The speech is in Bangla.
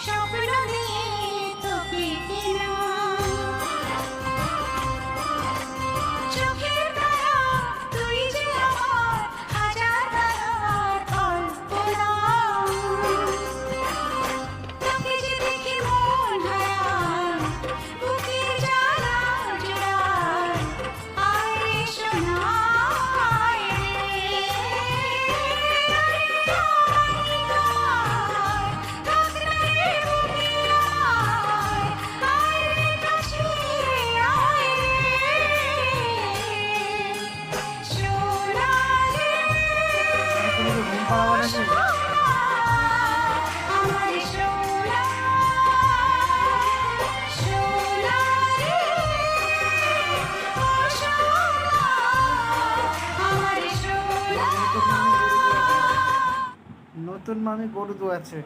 স্বপ্ন দিয়ে তোকে কেনা চোখের তারা তুই যে আমার হাজার তারার কল্পনা তোকে যে দেখি মন হারায় বুকের জ্বালা জোড়ায় আয় রে সোনা আয় রে থাক না রে বুকে আয় রে কাছে আয় রে সোনা রে তুমি তো ঘুম পাড়াবে নাকি? আমার সোনা সোনা রে ও সোনা আমার সোনা নতুন মামি গরু দোয়াচ্ছে।